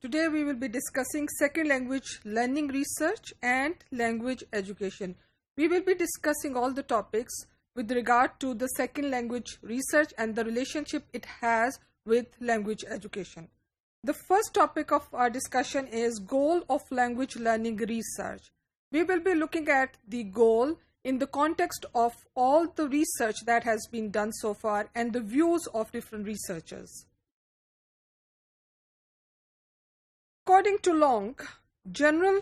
Today we will be discussing second language learning research and language education. We will be discussing all the topics with regard to the second language research and the relationship it has with language education. The first topic of our discussion is goal of language learning research. We will be looking at the goal in the context of all the research that has been done so far and the views of different researchers. According to Long, general,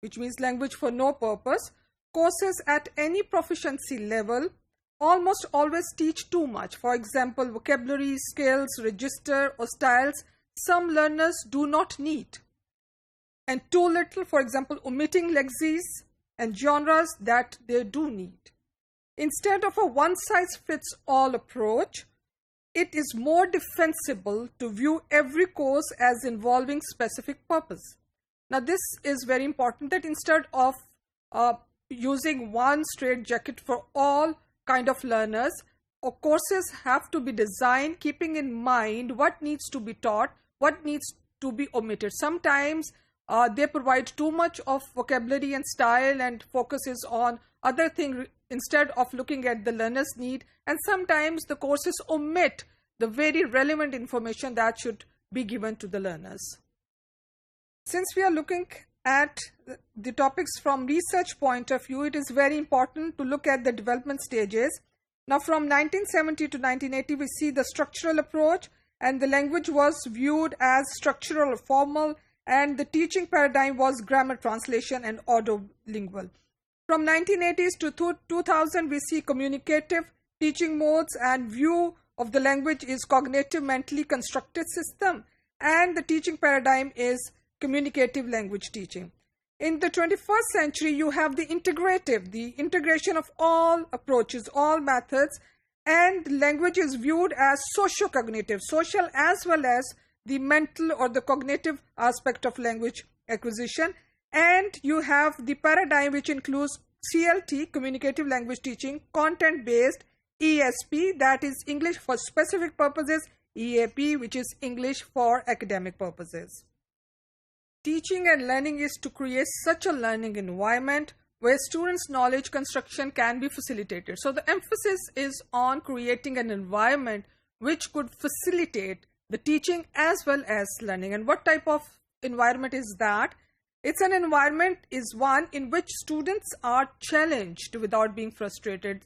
which means language for no purpose, courses at any proficiency level almost always teach too much. For example, vocabulary, skills, register or styles some learners do not need, and too little, for example, omitting lexemes and genres that they do need. Instead of a one-size-fits-all approach, it is more defensible to view every course as involving specific purpose. Now, this is very important, that instead of using one straitjacket for all kind of learners, courses have to be designed keeping in mind what needs to be taught, what needs to be omitted. Sometimes they provide too much of vocabulary and style and focuses on other things instead of looking at the learner's need, and sometimes the courses omit the very relevant information that should be given to the learners. Since we are looking at the topics from research point of view, it is very important to look at the development stages. Now, from 1970 to 1980, we see the structural approach, and the language was viewed as structural or formal, and the teaching paradigm was grammar translation and audiolingual. From 1980s to 2000, we see communicative teaching modes, and view of the language is cognitive, mentally constructed system, and the teaching paradigm is communicative language teaching. In the 21st century, you have the integrative, the integration of all approaches, all methods, and language is viewed as socio-cognitive, social as well as the mental or the cognitive aspect of language acquisition. And you have the paradigm which includes CLT, communicative language teaching, content-based, ESP, that is English for specific purposes, EAP, which is English for academic purposes. Teaching and learning is to create such a learning environment where students' knowledge construction can be facilitated. So the emphasis is on creating an environment which could facilitate the teaching as well as learning. And what type of environment is that? It's an environment is one in which students are challenged without being frustrated.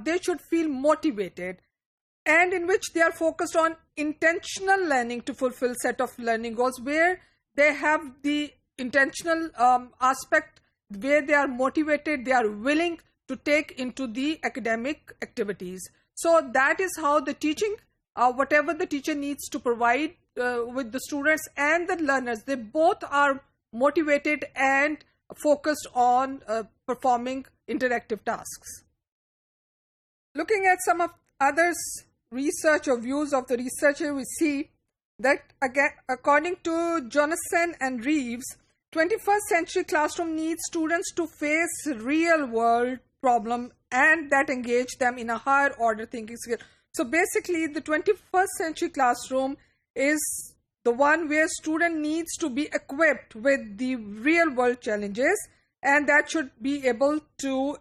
They should feel motivated, and in which they are focused on intentional learning to fulfill set of learning goals, where they have the intentional aspect, where they are motivated, they are willing to take into the academic activities. So that is how the teaching, whatever the teacher needs to provide with the students and the learners, they both are motivated and focused on performing interactive tasks. Looking at some of others' research or views of the researcher, we see that again, according to Jonassen and Reeves, 21st century classroom needs students to face real world problem and that engage them in a higher order thinking skill. So basically, the 21st century classroom is the one where student needs to be equipped with the real world challenges, and that should be able to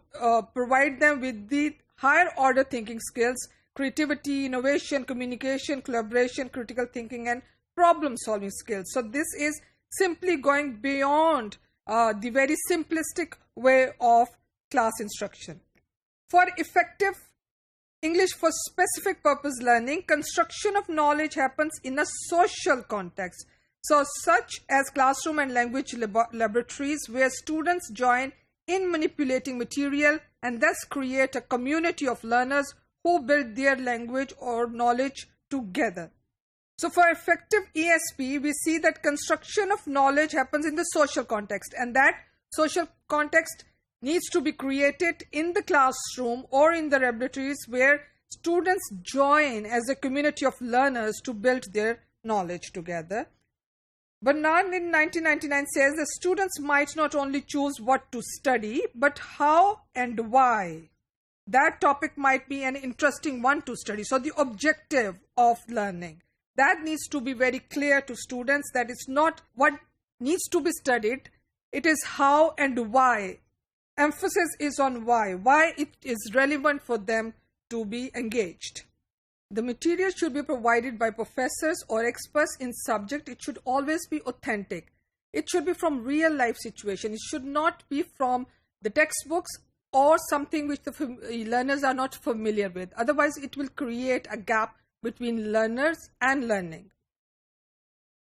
provide them with the higher order thinking skills, creativity, innovation, communication, collaboration, critical thinking, and problem solving skills. So this is simply going beyond the very simplistic way of class instruction. For effective English for specific purpose learning, construction of knowledge happens in a social context. So such as classroom and language laboratories, where students join in manipulating material and thus create a community of learners who build their language or knowledge together. So for effective ESP, we see that construction of knowledge happens in the social context, and that social context needs to be created in the classroom or in the laboratories, where students join as a community of learners to build their knowledge together. Bernard in 1999 says that students might not only choose what to study, but how and why. That topic might be an interesting one to study. So the objective of learning, that needs to be very clear to students, that it's not what needs to be studied, it is how and why. Emphasis is on why it is relevant for them to be engaged. The material should be provided by professors or experts in subject. It should always be authentic. It should be from real life situation. It should not be from the textbooks or something which the learners are not familiar with. Otherwise, it will create a gap between learners and learning.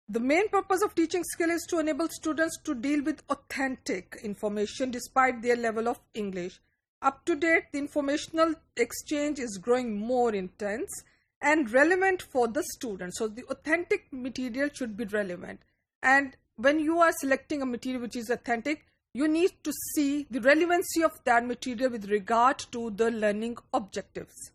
The main purpose of teaching skill is to enable students to deal with authentic information despite their level of English. Up to date, the informational exchange is growing more intense and relevant for the students. So the authentic material should be relevant. And when you are selecting a material which is authentic, you need to see the relevancy of that material with regard to the learning objectives.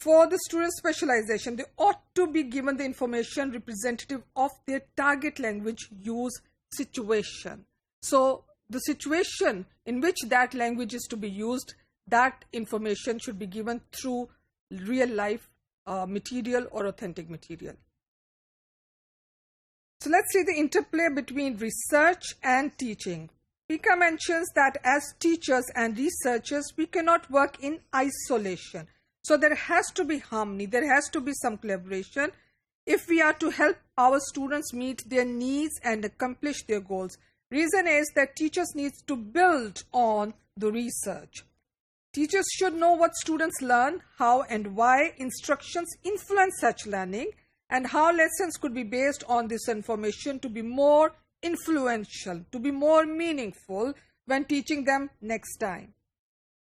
For the student specialization, they ought to be given the information representative of their target language use situation. So the situation in which that language is to be used, that information should be given through real life material or authentic material. So let's see the interplay between research and teaching. Pika mentions that as teachers and researchers, we cannot work in isolation. So there has to be harmony, there has to be some collaboration if we are to help our students meet their needs and accomplish their goals. Reason is that teachers need to build on the research. Teachers should know what students learn, how and why instructions influence such learning, and how lessons could be based on this information to be more influential, to be more meaningful when teaching them next time.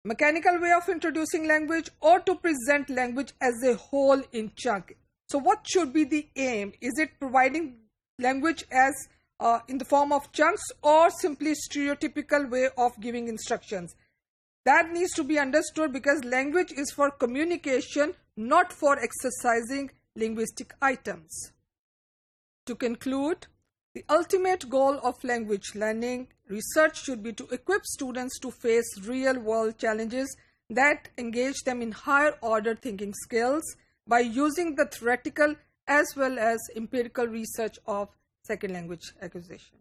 Mechanical way of introducing language, or to present language as a whole in chunk. So what should be the aim? Is it providing language as in the form of chunks, or simply stereotypical way of giving instructions? That needs to be understood, because language is for communication, not for exercising linguistic items. To conclude, the ultimate goal of language learning research should be to equip students to face real-world challenges that engage them in higher order thinking skills by using the theoretical as well as empirical research of second language acquisition.